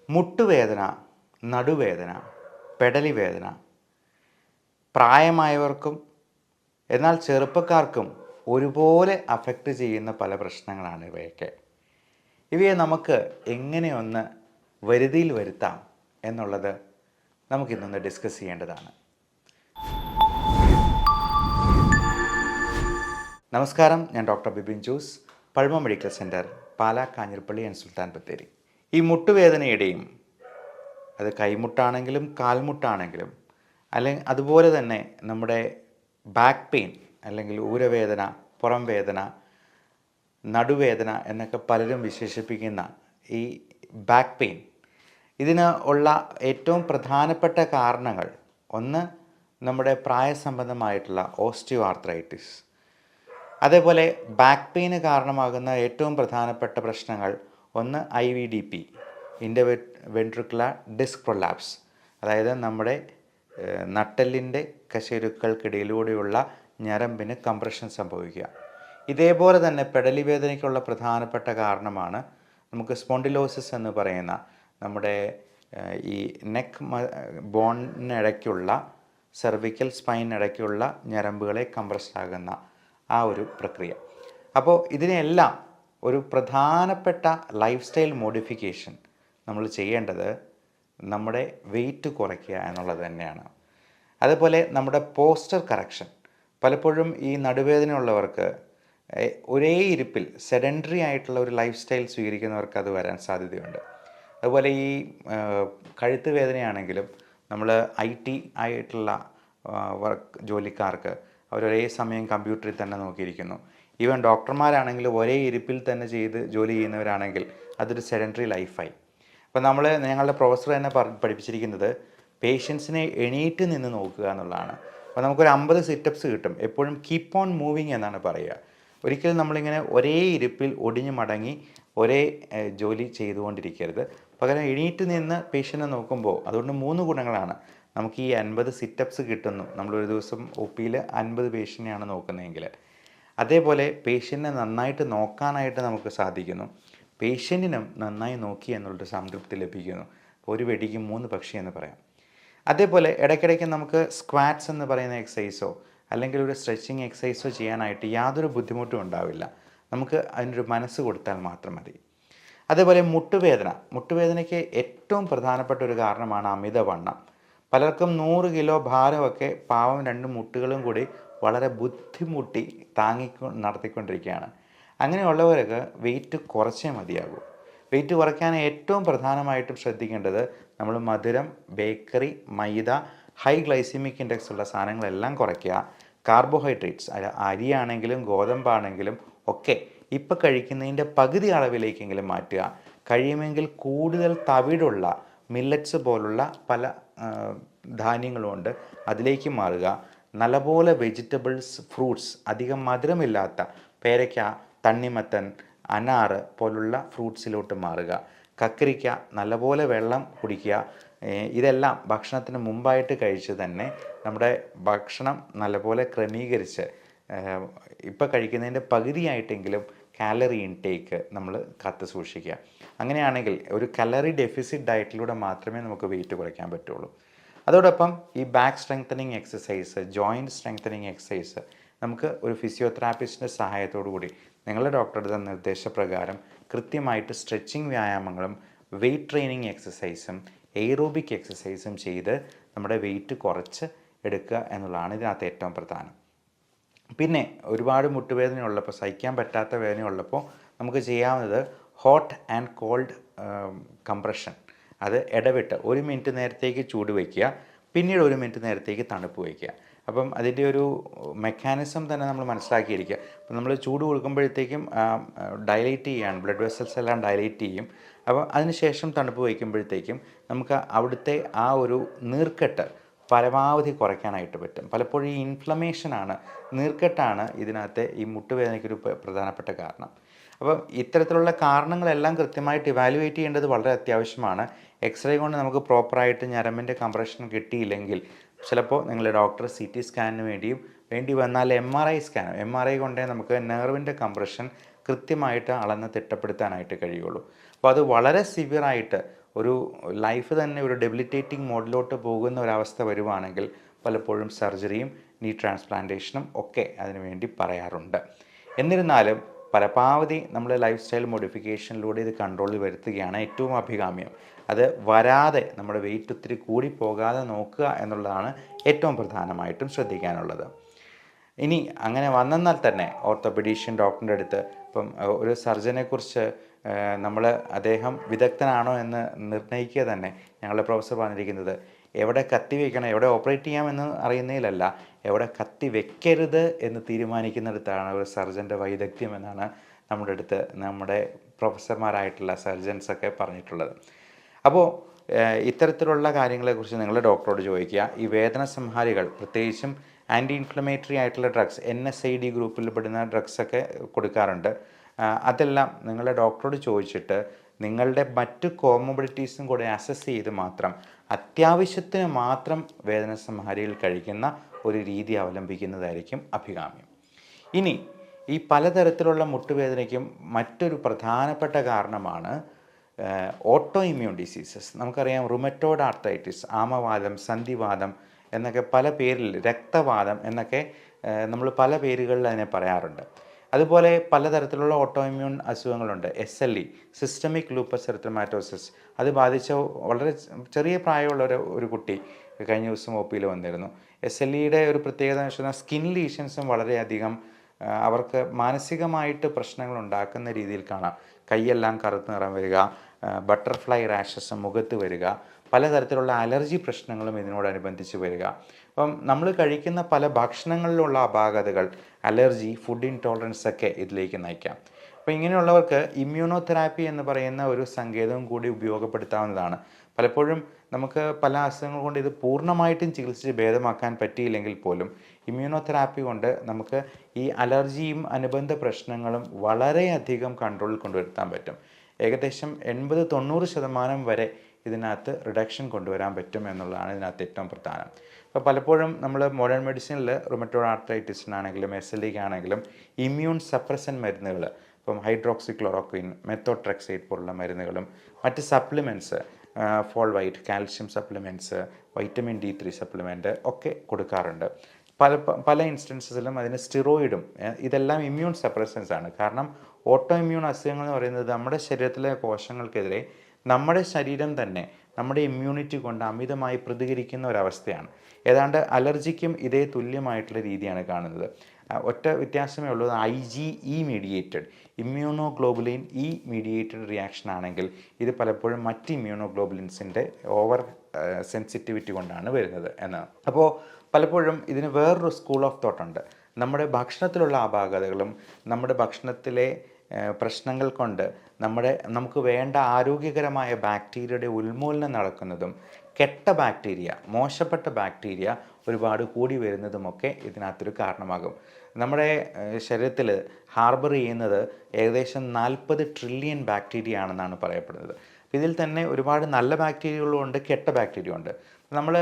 മുട്ടുവേദന, നടുവേദന, പെടലി വേദന പ്രായമായവർക്കും എന്നാൽ ചെറുപ്പക്കാർക്കും ഒരുപോലെ അഫക്റ്റ് ചെയ്യുന്ന പല പ്രശ്നങ്ങളാണ് ഇവയൊക്കെ. ഇവയെ നമുക്ക് എങ്ങനെയൊന്ന് വരുതിയിൽ വരുത്താം എന്നുള്ളത് നമുക്കിന്നൊന്ന് ഡിസ്കസ് ചെയ്യേണ്ടതാണ്. നമസ്കാരം, ഞാൻ doctor Bibin Jose, Pazhama medical centre, Pala, Kanjirappally and Sultan Bathery. ഈ മുട്ടുവേദനയുടെയും, അത് കൈമുട്ടാണെങ്കിലും കാൽമുട്ടാണെങ്കിലും അല്ലെങ്കിൽ അതുപോലെ തന്നെ നമ്മുടെ ബാക്ക് പെയിൻ അല്ലെങ്കിൽ ഊരവേദന, പുറം വേദന, നടുവേദന എന്നൊക്കെ പലരും വിശേഷിപ്പിക്കുന്ന ഈ ബാക്ക് പെയിൻ, ഇതിന് ഉള്ള ഏറ്റവും പ്രധാനപ്പെട്ട കാരണങ്ങൾ, ഒന്ന് നമ്മുടെ പ്രായസംബന്ധമായിട്ടുള്ള ഓസ്റ്റിയോ ആർത്രൈറ്റിസ്, അതേപോലെ ബാക്ക് പെയിന് കാരണമാകുന്ന ഏറ്റവും പ്രധാനപ്പെട്ട പ്രശ്നങ്ങൾ ഒന്ന് IVDP, ഇൻ്റർവെൻട്രിക്കുലർ ഡിസ്ക് പ്രൊലാപ്സ്, അതായത് നമ്മുടെ നട്ടെല്ലിൻ്റെ കശേരുക്കൾക്കിടയിലൂടെയുള്ള ഞരമ്പിന് കംപ്രഷൻ സംഭവിക്കുക. ഇതേപോലെ തന്നെ പെടലി വേദനയ്ക്കുള്ള പ്രധാനപ്പെട്ട കാരണമാണ് നമുക്ക് സ്പോണ്ടിലോസിസ് എന്ന് പറയുന്ന നമ്മുടെ ഈ നെക്ക് ബോണിനിടയ്ക്കുള്ള സെർവിക്കൽ സ്പൈനിടയ്ക്കുള്ള ഞരമ്പുകളെ കംപ്രസ് ആകുന്ന ആ ഒരു പ്രക്രിയ. അപ്പോൾ ഇതിനെല്ലാം ഒരു പ്രധാനപ്പെട്ട ലൈഫ് സ്റ്റൈൽ മോഡിഫിക്കേഷൻ നമ്മൾ ചെയ്യേണ്ടത് നമ്മുടെ വെയിറ്റ് കുറയ്ക്കുക എന്നുള്ളത് തന്നെയാണ്. അതുപോലെ നമ്മുടെ പോസ്റ്റർ കറക്ഷൻ. പലപ്പോഴും ഈ നടുവേദന ഉള്ളവർക്ക് ഒരേ ഇരിപ്പിൽ സെഡൻറ്ററി ആയിട്ടുള്ള ഒരു ലൈഫ് സ്റ്റൈൽ സ്വീകരിക്കുന്നവർക്ക് അത് വരാൻ സാധ്യതയുണ്ട്. അതുപോലെ ഈ കഴുത്ത് വേദനയാണെങ്കിലും നമ്മൾ IT ആയിട്ടുള്ള വർക്ക് ജോലിക്കാർക്ക് അവരൊരേ സമയം കമ്പ്യൂട്ടറിൽ തന്നെ നോക്കിയിരിക്കുന്നു. ഈവൻ ഡോക്ടർമാരാണെങ്കിലും ഒരേ ഇരിപ്പിൽ തന്നെ ചെയ്ത് ജോലി ചെയ്യുന്നവരാണെങ്കിൽ അതൊരു സെഡൻറ്ററി ലൈഫായി. അപ്പോൾ ഞങ്ങളുടെ പ്രൊഫസർ തന്നെ പഠിപ്പിച്ചിരിക്കുന്നത് പേഷ്യൻസിനെ എണീറ്റ് നിന്ന് നോക്കുക എന്നുള്ളതാണ്. അപ്പോൾ നമുക്കൊരു 50 സിറ്റപ്സ് കിട്ടും. എപ്പോഴും കീപ്പ് ഓൺ മൂവിങ് എന്നാണ് പറയുക. ഒരിക്കലും നമ്മളിങ്ങനെ ഒരേ ഇരിപ്പിൽ ഒടിഞ്ഞു മടങ്ങി ഒരേ ജോലി ചെയ്തുകൊണ്ടിരിക്കരുത്. പകരം എണീറ്റ് നിന്ന് പേഷ്യൻറ്റിനെ നോക്കുമ്പോൾ അതുകൊണ്ട് 3 ഗുണങ്ങളാണ്. നമുക്ക് ഈ 50 സിറ്റപ്സ് കിട്ടുന്നു. നമ്മളൊരു ദിവസം OPയിൽ 50 പേഷ്യൻ്റിനെയാണ് നോക്കുന്നതെങ്കിൽ. അതേപോലെ പേഷ്യൻറ്റിനെ നന്നായിട്ട് നോക്കാനായിട്ട് നമുക്ക് സാധിക്കുന്നു. പേഷ്യൻറ്റിനും നന്നായി നോക്കി എന്നുള്ളൊരു സംതൃപ്തി ലഭിക്കുന്നു. ഒരു വെടിക്ക് 3 പക്ഷി എന്ന് പറയാം. അതേപോലെ ഇടയ്ക്കിടയ്ക്ക് നമുക്ക് സ്ക്വാറ്റ്സ് എന്ന് പറയുന്ന എക്സസൈസോ അല്ലെങ്കിൽ ഒരു സ്ട്രെച്ചിങ് എക്സസൈസോ ചെയ്യാനായിട്ട് യാതൊരു ബുദ്ധിമുട്ടും ഉണ്ടാവില്ല. നമുക്ക് അതിനൊരു മനസ്സ് കൊടുത്താൽ മാത്രം മതി. അതേപോലെ മുട്ടുവേദനയ്ക്ക് ഏറ്റവും പ്രധാനപ്പെട്ട ഒരു കാരണമാണ് അമിതവണ്ണം. പലർക്കും 100 കിലോ ഭാരമൊക്കെ പാവം 2 മുട്ടുകളും കൂടി വളരെ ബുദ്ധിമുട്ടി നടത്തിക്കൊണ്ടിരിക്കുകയാണ്. അങ്ങനെയുള്ളവർക്ക് വെയിറ്റ് കുറച്ചേ മതിയാകൂ. വെയിറ്റ് കുറയ്ക്കാൻ ഏറ്റവും പ്രധാനമായിട്ടും ശ്രദ്ധിക്കേണ്ടത് നമ്മൾ മധുരം, ബേക്കറി, മൈദ, ഹൈ ഗ്ലൈസിമിക് ഇൻഡെക്സ് ഉള്ള സാധനങ്ങളെല്ലാം കുറയ്ക്കുക. കാർബോഹൈഡ്രേറ്റ്സ്, അരിയാണെങ്കിലും ഗോതമ്പാണെങ്കിലും ഒക്കെ ഇപ്പോൾ കഴിക്കുന്നതിൻ്റെ പകുതി അളവിലേക്കെങ്കിലും മാറ്റുക. കഴിയുമെങ്കിൽ കൂടുതൽ തവിടുള്ള മില്ലറ്റ്സ് പോലുള്ള പല ധാന്യങ്ങളുമുണ്ട്, അതിലേക്ക് മാറുക. നല്ലപോലെ വെജിറ്റബിൾസ്, ഫ്രൂട്ട്സ്, അധികം മധുരമില്ലാത്ത പേരയ്ക്ക, തണ്ണിമത്തൻ, അനാറ് പോലുള്ള ഫ്രൂട്ട്സിലോട്ട് മാറുക. കക്കരിക്ക, നല്ലപോലെ വെള്ളം കുടിക്കുക. ഇതെല്ലാം ഭക്ഷണത്തിന് മുമ്പായിട്ട് കഴിച്ച് തന്നെ നമ്മുടെ ഭക്ഷണം നല്ലപോലെ ക്രമീകരിച്ച് ഇപ്പോൾ കഴിക്കുന്നതിൻ്റെ പകുതിയായിട്ടെങ്കിലും കാലറി ഇൻടേക്ക് നമ്മൾ കാത്തു സൂക്ഷിക്കുക. അങ്ങനെയാണെങ്കിൽ ഒരു കലറി ഡെഫിസിറ്റ് ഡയറ്റിലൂടെ മാത്രമേ നമുക്ക് വെയിറ്റ് കുറയ്ക്കാൻ പറ്റുള്ളൂ. അതോടൊപ്പം ഈ back strengthening exercise, joint strengthening exercise നമുക്ക് ഒരു ഫിസിയോതെറാപ്പിസ്റ്റിൻ്റെ സഹായത്തോടു കൂടി നിങ്ങളുടെ ഡോക്ടറുടെ നിർദ്ദേശപ്രകാരം കൃത്യമായിട്ട് സ്ട്രെച്ചിങ് വ്യായാമങ്ങളും വെയിറ്റ് ട്രെയിനിങ് എക്സസൈസും എയ്റോബിക് എക്സസൈസും ചെയ്ത് നമ്മുടെ വെയിറ്റ് കുറച്ച് എടുക്കുക എന്നുള്ളതാണ് ഇതിനകത്ത് ഏറ്റവും പ്രധാനം. പിന്നെ ഒരുപാട് മുട്ടുവേദനയുള്ളപ്പോൾ, സഹിക്കാൻ പറ്റാത്ത വേദനയുള്ളപ്പോൾ നമുക്ക് ചെയ്യാവുന്നത് ഹോട്ട് ആൻഡ് കോൾഡ് കംപ്രഷൻ. അത് ഇടവിട്ട് 1 മിനിറ്റ് നേരത്തേക്ക് ചൂട് വയ്ക്കുക, പിന്നീട് 1 മിനിറ്റ് നേരത്തേക്ക് തണുപ്പ് വയ്ക്കുക. അപ്പം അതിൻ്റെ ഒരു മെക്കാനിസം തന്നെ നമ്മൾ മനസ്സിലാക്കിയിരിക്കുക. അപ്പം നമ്മൾ ചൂട് കൊടുക്കുമ്പോഴത്തേക്കും ഡയലേറ്റ് ചെയ്യാണ്, ബ്ലഡ് വെസൽസ് എല്ലാം ഡയലേറ്റ് ചെയ്യും. അപ്പോൾ അതിനുശേഷം തണുപ്പ് വയ്ക്കുമ്പോഴത്തേക്കും നമുക്ക് അവിടുത്തെ ആ ഒരു നീർക്കെട്ട് പരമാവധി കുറയ്ക്കാനായിട്ട് പറ്റും. പലപ്പോഴും ഈ ഇൻഫ്ലമേഷനാണ്, നീർക്കെട്ടാണ് ഇതിനകത്തെ ഈ മുട്ടുവേദനയ്ക്കൊരു പ്രധാനപ്പെട്ട കാരണം. അപ്പം ഇത്തരത്തിലുള്ള കാരണങ്ങളെല്ലാം കൃത്യമായിട്ട് ഇവാലുവേറ്റ് ചെയ്യേണ്ടത് വളരെ അത്യാവശ്യമാണ്. എക്സ്റേ കൊണ്ട് നമുക്ക് പ്രോപ്പറായിട്ട് ഞരമ്പിൻ്റെ കംപ്രഷൻ കിട്ടിയില്ലെങ്കിൽ ചിലപ്പോൾ നിങ്ങളുടെ ഡോക്ടർ CT സ്കാനിന് വേണ്ടി വന്നാൽ MRI കൊണ്ടേ നമുക്ക് നെർവിൻ്റെ കംപ്രഷൻ കൃത്യമായിട്ട് അളന്ന് തിട്ടപ്പെടുത്താനായിട്ട് കഴിയുള്ളൂ. അപ്പോൾ അത് വളരെ സിവിയറായിട്ട് ഒരു ലൈഫ് തന്നെ ഒരു ഡെബിലിറ്റേറ്റിംഗ് മോഡിലോട്ട് പോകുന്ന ഒരവസ്ഥ വരുവാണെങ്കിൽ പലപ്പോഴും സർജറിയും നീ ട്രാൻസ്പ്ലാന്റേഷനും ഒക്കെ അതിനുവേണ്ടി പറയാറുണ്ട്. എന്നിരുന്നാലും പരമാവധി നമ്മൾ ലൈഫ് സ്റ്റൈൽ മോഡിഫിക്കേഷനിലൂടെ ഇത് കൺട്രോളിൽ വരുത്തുകയാണ് ഏറ്റവും അഭികാമ്യം. അത് വരാതെ നമ്മുടെ വെയിറ്റ് ഒത്തിരി കൂടി പോകാതെ നോക്കുക എന്നുള്ളതാണ് ഏറ്റവും പ്രധാനമായിട്ടും ശ്രദ്ധിക്കാനുള്ളത്. ഇനി അങ്ങനെ വന്നെന്നാൽ തന്നെ ഓർത്തോപെഡീഷ്യൻ ഡോക്ടറിൻ്റെ അടുത്ത് ഇപ്പം ഒരു സർജനെക്കുറിച്ച് നമ്മൾ അദ്ദേഹം വിദഗ്ധനാണോ എന്ന് നിർണ്ണയിക്കുക തന്നെ ഞങ്ങളുടെ പ്രൊഫസർ പറഞ്ഞിരിക്കുന്നത് എവിടെ കത്തി വയ്ക്കണം, എവിടെ ഓപ്പറേറ്റ് ചെയ്യാമെന്ന് അറിയുന്നതിലല്ല, എവിടെ കത്തി വെക്കരുത് എന്ന് തീരുമാനിക്കുന്നിടത്താണ് ഒരു സർജൻ്റെ വൈദഗ്ധ്യം എന്നാണ് നമ്മുടെ അടുത്ത് നമ്മുടെ പ്രൊഫസർമാരായിട്ടുള്ള സർജൻസൊക്കെ പറഞ്ഞിട്ടുള്ളത്. അപ്പോൾ ഇത്തരത്തിലുള്ള കാര്യങ്ങളെക്കുറിച്ച് നിങ്ങൾ ഡോക്ടറോട് ചോദിക്കുക. ഈ വേദന സംഹാരികൾ പ്രത്യേകിച്ചും ആൻറ്റി ഇൻഫ്ലമേറ്ററി ആയിട്ടുള്ള ഡ്രഗ്സ് NSAID ഗ്രൂപ്പിൽ പെടുന്ന ഡ്രഗ്സൊക്കെ കൊടുക്കാറുണ്ട്. അതെല്ലാം നിങ്ങളുടെ ഡോക്ടറോട് ചോദിച്ചിട്ട് നിങ്ങളുടെ മറ്റ് കോമോബിഡിറ്റീസും കൂടെ അസസ് ചെയ്ത് മാത്രം അത്യാവശ്യത്തിന് മാത്രം വേദന സംഹാരികൾ കഴിക്കുന്ന ഒരു രീതി അവലംബിക്കുന്നതായിരിക്കും അഭികാമ്യം. ഇനി ഈ പലതരത്തിലുള്ള മുട്ടുവേദനയ്ക്കും മറ്റൊരു പ്രധാനപ്പെട്ട കാരണമാണ് ഓട്ടോ ഇമ്മ്യൂൺ ഡിസീസസ്. നമുക്കറിയാം റുമറ്റോയ്ഡ് ആർത്രൈറ്റിസ്, ആമവാദം, സന്ധിവാദം എന്നൊക്കെ പല പേരിൽ, രക്തവാദം എന്നൊക്കെ നമ്മൾ പല പേരുകളിൽ അതിനെ പറയാറുണ്ട്. അതുപോലെ പലതരത്തിലുള്ള ഓട്ടോ ഇമ്മ്യൂൺ അസുഖങ്ങളുണ്ട്. SLE, systemic lupus erythematosus. അത് ബാധിച്ച വളരെ ചെറിയ പ്രായമുള്ള ഒരു കുട്ടി കഴിഞ്ഞ ദിവസം OP-യിൽ വന്നിരുന്നു. SLEയുടെ ഒരു പ്രത്യേകത എന്ന് വെച്ചാൽ സ്കിൻ ലീഷൻസും വളരെയധികം അവർക്ക് മാനസികമായിട്ട് പ്രശ്നങ്ങൾ ഉണ്ടാക്കുന്ന രീതിയിൽ കാണാം. കൈയെല്ലാം കറുത്ത് നിറം വരിക, ബട്ടർഫ്ലൈ റാഷസ് മുഖത്ത് വരിക, പലതരത്തിലുള്ള അലർജി പ്രശ്നങ്ങളും ഇതിനോടനുബന്ധിച്ച് വരിക. അപ്പം നമ്മൾ കഴിക്കുന്ന പല ഭക്ഷണങ്ങളിലുള്ള അപാകതകൾ, അലർജി, ഫുഡ് ഇൻടോളറൻസ് ഒക്കെ ഇതിലേക്ക് നയിക്കാം. അപ്പോൾ ഇങ്ങനെയുള്ളവർക്ക് ഇമ്മ്യൂണോതെറാപ്പി എന്ന് പറയുന്ന ഒരു സങ്കേതവും കൂടി ഉപയോഗപ്പെടുത്താവുന്നതാണ്. പലപ്പോഴും നമുക്ക് പല അസുഖങ്ങൾ കൊണ്ട് ഇത് പൂർണ്ണമായിട്ടും ചികിത്സിച്ച് ഭേദമാക്കാൻ പറ്റിയില്ലെങ്കിൽ പോലും ഇമ്മ്യൂണോതെറാപ്പി കൊണ്ട് നമുക്ക് ഈ അലർജിയും അനുബന്ധ പ്രശ്നങ്ങളും വളരെയധികം കൺട്രോളിൽ കൊണ്ടുവരുത്താൻ പറ്റും. ഏകദേശം 80-90% വരെ ഇതിനകത്ത് റിഡക്ഷൻ കൊണ്ടുവരാൻ പറ്റും എന്നുള്ളതാണ് ഇതിനകത്ത് ഏറ്റവും പ്രധാനം. അപ്പോൾ പലപ്പോഴും നമ്മൾ മോഡേൺ മെഡിസിനിൽ റുമറ്റോയ്ഡ് ആർത്രൈറ്റിസിനാണെങ്കിലും SLEക്കാണെങ്കിലും ഇമ്മ്യൂൺ സപ്രസൻ മരുന്നുകൾ, ഇപ്പം ഹൈഡ്രോക്സിക്ലോറോക്വിൻ, മെത്തോട്രെക്സേറ്റ് പോലുള്ള മരുന്നുകളും മറ്റ് supplements, folvite, calcium supplements, vitamin D3 supplement ഒക്കെ കൊടുക്കാറുണ്ട്. പല ഇൻസ്റ്റൻസസിലും അതിന് സ്റ്റിറോയിഡും, ഇതെല്ലാം ഇമ്മ്യൂൺ സപ്രസൻസ് ആണ്. കാരണം ഓട്ടോ ഇമ്മ്യൂൺ അസുഖങ്ങൾ എന്ന് പറയുന്നത് നമ്മുടെ ശരീരത്തിലെ കോശങ്ങൾക്കെതിരെ നമ്മുടെ ശരീരം തന്നെ നമ്മുടെ ഇമ്മ്യൂണിറ്റി കൊണ്ട് അമിതമായി പ്രതികരിക്കുന്ന ഒരവസ്ഥയാണ്. ഏതാണ്ട് അലർജിക്കും ഇതേ തുല്യമായിട്ടുള്ള രീതിയാണ് കാണുന്നത്. ഒറ്റ വ്യത്യാസമേ ഉള്ളൂ, IgE mediated, immunoglobulin mediated reaction ആണെങ്കിൽ ഇത് പലപ്പോഴും മറ്റ് ഇമ്മ്യൂണോഗ്ലോബുലിൻസിൻ്റെ ഓവർ സെൻസിറ്റിവിറ്റി കൊണ്ടാണ് വരുന്നത് എന്നാണ്. അപ്പോൾ പലപ്പോഴും ഇതിന് വേറൊരു സ്കൂൾ ഓഫ് തോട്ട് ഉണ്ട്. നമ്മുടെ ഭക്ഷണത്തിലുള്ള അപാകതകളും നമ്മുടെ ഭക്ഷണത്തിലെ പ്രശ്നങ്ങൾ കൊണ്ട് നമുക്ക് വേണ്ട ആരോഗ്യകരമായ ബാക്ടീരിയയുടെ ഉന്മൂലനം നടക്കുന്നതും കെട്ട ബാക്ടീരിയ, മോശപ്പെട്ട ബാക്ടീരിയ ഒരുപാട് കൂടി വരുന്നതുമൊക്കെ ഇതിനകത്തൊരു കാരണമാകും. നമ്മുടെ ശരീരത്തിൽ ഹാർബർ ചെയ്യുന്നത് ഏകദേശം 40 ട്രില്യൺ ബാക്ടീരിയ ആണെന്നാണ് പറയപ്പെടുന്നത്. ഇതിൽ തന്നെ ഒരുപാട് നല്ല ബാക്ടീരിയകളും ഉണ്ട്, കെട്ട ബാക്ടീരിയ ഉണ്ട്. നമ്മൾ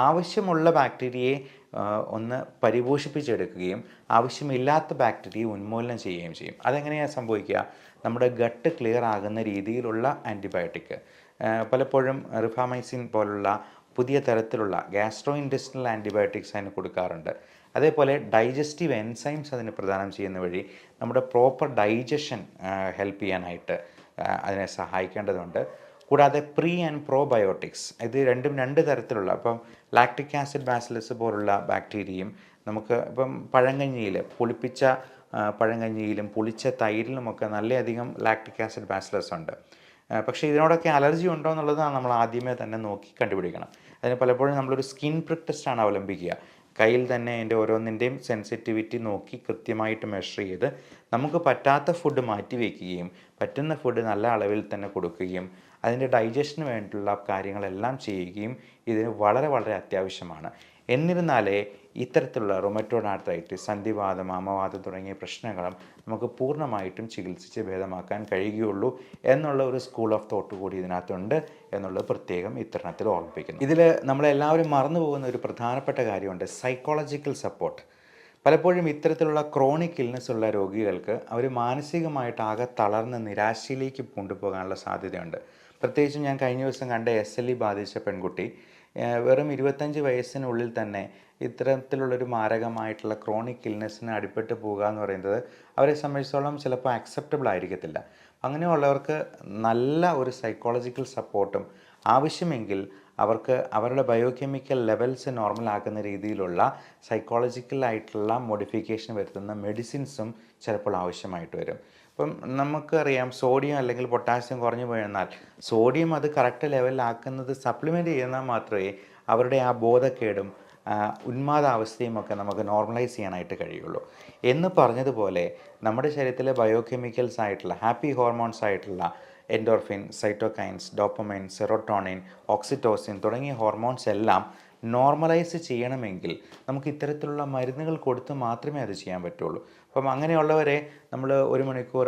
ആവശ്യമുള്ള ബാക്ടീരിയയെ ഒന്ന് പരിപോഷിപ്പിച്ചെടുക്കുകയും ആവശ്യമില്ലാത്ത ബാക്ടീരിയയെ ഉന്മൂലനം ചെയ്യുകയും ചെയ്യും. അതെങ്ങനെയാണ് സംഭവിക്കുക? നമ്മുടെ ഗട്ട് ക്ലിയർ ആകുന്ന രീതിയിലുള്ള ആൻറ്റിബയോട്ടിക്, പലപ്പോഴും റിഫാമൈസിൻ പോലുള്ള പുതിയ തരത്തിലുള്ള ഗ്യാസ്ട്രോ ഇൻറ്റെസ്റ്റിനൽ ആൻറ്റിബയോട്ടിക്സ് അതിന് കൊടുക്കാറുണ്ട്. അതേപോലെ ഡൈജസ്റ്റീവ് എൻസൈംസ് അതിന് പ്രദാനം ചെയ്യുന്ന വഴി നമ്മുടെ പ്രോപ്പർ ഡൈജഷൻ ഹെൽപ്പ് ചെയ്യാനായിട്ട് അതിനെ സഹായിക്കേണ്ടതുണ്ട്. കൂടാതെ പ്രീ ആൻഡ് പ്രോബയോട്ടിക്സ്, ഇത് രണ്ടും രണ്ട് തരത്തിലുള്ള, ഇപ്പം ലാക്റ്റിക് ആസിഡ് ബാസിലസ് പോലുള്ള ബാക്ടീരിയയും നമുക്ക് ഇപ്പം പഴങ്കഞ്ഞിയിൽ, പുളിപ്പിച്ച പഴങ്കഞ്ഞിയിലും പുളിച്ച തൈരിലുമൊക്കെ നല്ലധികം ലാക്റ്റിക് ആസിഡ് ബാസിലസ് ഉണ്ട്. പക്ഷേ ഇതിനോടൊക്കെ അലർജി ഉണ്ടോ എന്നുള്ളതാണ് നമ്മൾ ആദ്യമേ തന്നെ നോക്കി കണ്ടുപിടിക്കണം. അതിന് പലപ്പോഴും നമ്മളൊരു സ്കിൻ പ്രിക് ടെസ്റ്റാണ് അവലംബിക്കുക. കയ്യിൽ തന്നെ അതിൻ്റെ ഓരോന്നിൻ്റെയും സെൻസിറ്റിവിറ്റി നോക്കി കൃത്യമായിട്ട് മെഷർ ചെയ്ത് നമുക്ക് പറ്റാത്ത ഫുഡ് മാറ്റി വയ്ക്കുകയും പറ്റുന്ന ഫുഡ് നല്ല അളവിൽ തന്നെ കൊടുക്കുകയും അതിൻ്റെ ഡൈജഷന് വേണ്ടിയിട്ടുള്ള കാര്യങ്ങളെല്ലാം ചെയ്യുകയും ഇതിന് വളരെ വളരെ അത്യാവശ്യമാണ്. എന്നിരുന്നാലേ ഇത്തരത്തിലുള്ള റുമറ്റോയ്ഡ് ആർത്രൈറ്റിസ്, സന്ധിവാതം, ആമവാതം തുടങ്ങിയ പ്രശ്നങ്ങളും നമുക്ക് പൂർണ്ണമായിട്ടും ചികിത്സിച്ച് ഭേദമാക്കാൻ കഴിയുകയുള്ളൂ എന്നുള്ള ഒരു സ്കൂൾ ഓഫ് തോട്ട് കൂടി ഇതിനകത്തുണ്ട് എന്നുള്ളത് പ്രത്യേകം ഇത്തരണത്തിൽ ഓർമ്മിപ്പിക്കുന്നു. ഇതിൽ നമ്മളെല്ലാവരും മറന്നു പോകുന്ന ഒരു പ്രധാനപ്പെട്ട കാര്യമുണ്ട്, സൈക്കോളജിക്കൽ സപ്പോർട്ട്. പലപ്പോഴും ഇത്തരത്തിലുള്ള ക്രോണിക് ഇൽനെസ് ഉള്ള രോഗികൾക്ക് അവർ മാനസികമായിട്ട് ആകെ തളർന്ന് നിരാശയിലേക്ക് കൊണ്ടുപോകാനുള്ള സാധ്യതയുണ്ട്. പ്രത്യേകിച്ചും ഞാൻ കഴിഞ്ഞ ദിവസം കണ്ട SLE ബാധിച്ച പെൺകുട്ടി വെറും 25 വയസ്സിനുള്ളിൽ തന്നെ ഇത്തരത്തിലുള്ളൊരു മാരകമായിട്ടുള്ള ക്രോണിക് ഇൽനെസ്സിന് അടിപ്പെട്ട് പോകുക എന്ന് പറയുന്നത് അവരെ സംബന്ധിച്ചിടത്തോളം ചിലപ്പോൾ അക്സെപ്റ്റബിൾ ആയിരിക്കത്തില്ല. അങ്ങനെയുള്ളവർക്ക് നല്ല ഒരു സൈക്കോളജിക്കൽ സപ്പോർട്ടും ആവശ്യമെങ്കിൽ അവർക്ക് അവരുടെ ബയോകെമിക്കൽ ലെവൽസ് നോർമലാക്കുന്ന രീതിയിലുള്ള സൈക്കോളജിക്കൽ ആയിട്ടുള്ള മോഡിഫിക്കേഷൻ വരുത്തുന്ന മെഡിസിൻസും ചിലപ്പോൾ ആവശ്യമായിട്ട് വരും. ഇപ്പം നമുക്കറിയാം സോഡിയം അല്ലെങ്കിൽ പൊട്ടാസ്യം കുറഞ്ഞു പോയെന്നാൽ സോഡിയം അത് കറക്റ്റ് ലെവലിലാക്കുന്നത് സപ്ലിമെൻറ്റ് ചെയ്യുന്നാൽ മാത്രമേ അവരുടെ ആ ബോധക്കേടും ഉന്മാദാവസ്ഥയും ഒക്കെ നമുക്ക് നോർമലൈസ് ചെയ്യാനായിട്ട് കഴിയുള്ളൂ. എന്ന് പറഞ്ഞതുപോലെ നമ്മുടെ ശരീരത്തിലെ ബയോകെമിക്കൽസ് ആയിട്ടുള്ള ഹാപ്പി ഹോർമോൺസ് ആയിട്ടുള്ള endorphin, cytokines, dopamine, serotonin, oxytocin തുടങ്ങിയ ഹോർമോൺസ് എല്ലാം നോർമലൈസ് ചെയ്യണമെങ്കിൽ നമുക്ക് ഇത്തരത്തിലുള്ള മരുന്നുകൾ കൊടുത്ത് മാത്രമേ അത് ചെയ്യാൻ പറ്റുള്ളൂ. അപ്പം അങ്ങനെയുള്ളവരെ നമ്മൾ 1 മണിക്കൂർ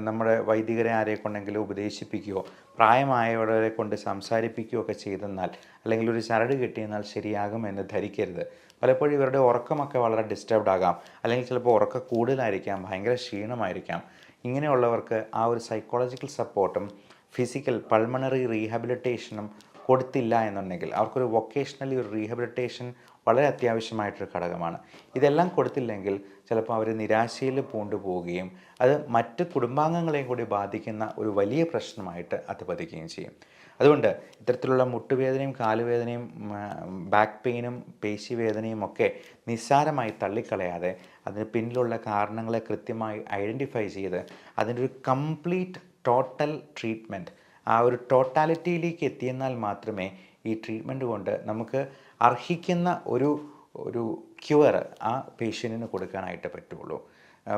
നമ്മുടെ വൈദികരെ ആരെ കൊണ്ടെങ്കിലും ഉപദേശിപ്പിക്കുകയോ പ്രായമായവരെ കൊണ്ട് സംസാരിപ്പിക്കുകയോ ഒക്കെ ചെയ്തെന്നാൽ അല്ലെങ്കിൽ ഒരു ചരട് കെട്ടിയെന്നാൽ ശരിയാകുമെന്ന് ധരിക്കരുത്. പലപ്പോഴും ഇവരുടെ ഉറക്കമൊക്കെ വളരെ ഡിസ്റ്റർബ്ഡ് ആകാം, അല്ലെങ്കിൽ ചിലപ്പോൾ ഉറക്കം കൂടുതലായിരിക്കാം, ഭയങ്കര ക്ഷീണമായിരിക്കാം. ഇങ്ങനെയുള്ളവർക്ക് ആ ഒരു സൈക്കോളജിക്കൽ സപ്പോർട്ടും ഫിസിക്കൽ പൾമണറി റീഹാബിലിറ്റേഷനും കൊടുത്തില്ല എന്നുണ്ടെങ്കിൽ അവർക്കൊരു വൊക്കേഷണലി ഒരു റീഹാബിലിറ്റേഷൻ വളരെ അത്യാവശ്യമായിട്ടൊരു ഘടകമാണ്. ഇതെല്ലാം കൊടുത്തില്ലെങ്കിൽ ചിലപ്പോൾ അവർ നിരാശയിൽ പൂണ്ടുപോവുകയും അത് മറ്റ് കുടുംബാംഗങ്ങളെയും കൂടി ബാധിക്കുന്ന ഒരു വലിയ പ്രശ്നമായിട്ട് അധപതിക്കുകയും ചെയ്യും. അതുകൊണ്ട് ഇത്തരത്തിലുള്ള മുട്ടുവേദനയും കാലുവേദനയും ബാക്ക് പെയിനും പേശിവേദനയും ഒക്കെ നിസ്സാരമായി തള്ളിക്കളയാതെ അതിന് പിന്നിലുള്ള കാരണങ്ങളെ കൃത്യമായി ഐഡൻറ്റിഫൈ ചെയ്ത് അതിൻ്റെ ഒരു കംപ്ലീറ്റ് ടോട്ടൽ ട്രീറ്റ്മെൻറ്റ് ആ ഒരു ടോട്ടാലിറ്റിയിലേക്ക് എത്തിയെന്നാൽ മാത്രമേ ഈ ട്രീറ്റ്മെൻറ്റ് കൊണ്ട് നമുക്ക് അർഹിക്കുന്ന ഒരു ക്യൂർ ആ പേഷ്യൻറ്റിന് കൊടുക്കാനായിട്ട് പറ്റുള്ളൂ.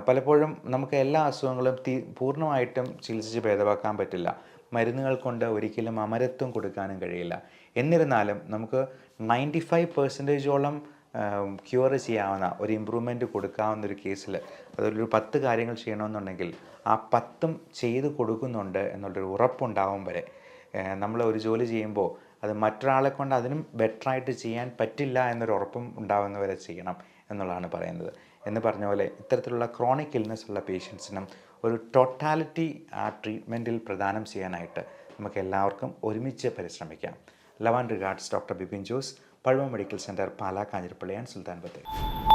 പലപ്പോഴും നമുക്ക് എല്ലാ അസുഖങ്ങളും പൂർണ്ണമായിട്ടും ചികിത്സിച്ച് ഭേദമാക്കാൻ പറ്റില്ല. മരുന്നുകൾ കൊണ്ട് ഒരിക്കലും അമരത്വം കൊടുക്കാനും കഴിയില്ല. എന്നിരുന്നാലും നമുക്ക് 95% ക്യൂർ ചെയ്യാവുന്ന ഒരു ഇമ്പ്രൂവ്മെൻറ്റ് കൊടുക്കാവുന്ന ഒരു കേസിൽ അതൊരു 10 കാര്യങ്ങൾ ചെയ്യണമെന്നുണ്ടെങ്കിൽ ആ 10ഉം ചെയ്ത് കൊടുക്കുന്നുണ്ട് എന്നുള്ളൊരു ഉറപ്പുണ്ടാവും വരെ നമ്മൾ ഒരു ജോലി ചെയ്യുമ്പോൾ അത് മറ്റൊരാളെ കൊണ്ട് അതിനും ബെറ്ററായിട്ട് ചെയ്യാൻ പറ്റില്ല എന്നൊരു ഉറപ്പും ഉണ്ടാവുന്നവരെ ചെയ്യണം എന്നുള്ളതാണ് പറയുന്നത്. എന്ന് പറഞ്ഞ പോലെ ഇത്തരത്തിലുള്ള ക്രോണിക് ഇൽനെസ് ഉള്ള പേഷ്യൻസിനും ഒരു ടോട്ടാലിറ്റി ആ ട്രീറ്റ്മെൻറ്റിൽ പ്രദാനം ചെയ്യാനായിട്ട് നമുക്ക് എല്ലാവർക്കും ഒരുമിച്ച് പരിശ്രമിക്കാം. Love and regards, doctor Bipin Jose, Pazhama medical centre, Pala, Kanjirappally and Sultan Bathery.